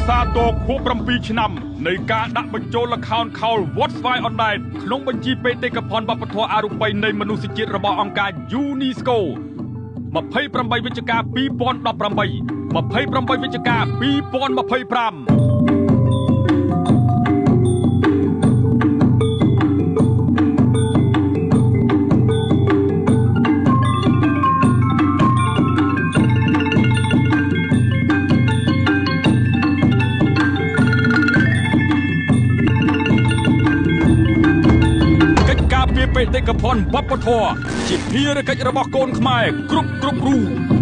សាទរខួប7 ឆ្នាំនៃការដាក់បញ្ចូលល្ខោនខោល What's Why Online ក្នុងបញ្ជីបេតិកភណ្ឌវប្បធម៌អរូបីនៃមនុស្សជាតិរបស់អង្គការ UNESCO 28 វិច្ឆិកា 2018 28 វិច្ឆិកា 2025បេតិកភណ្ឌវប្បធម៌ជាភារកិច្ចរបស់កូនខ្មែរគ្រប់រូប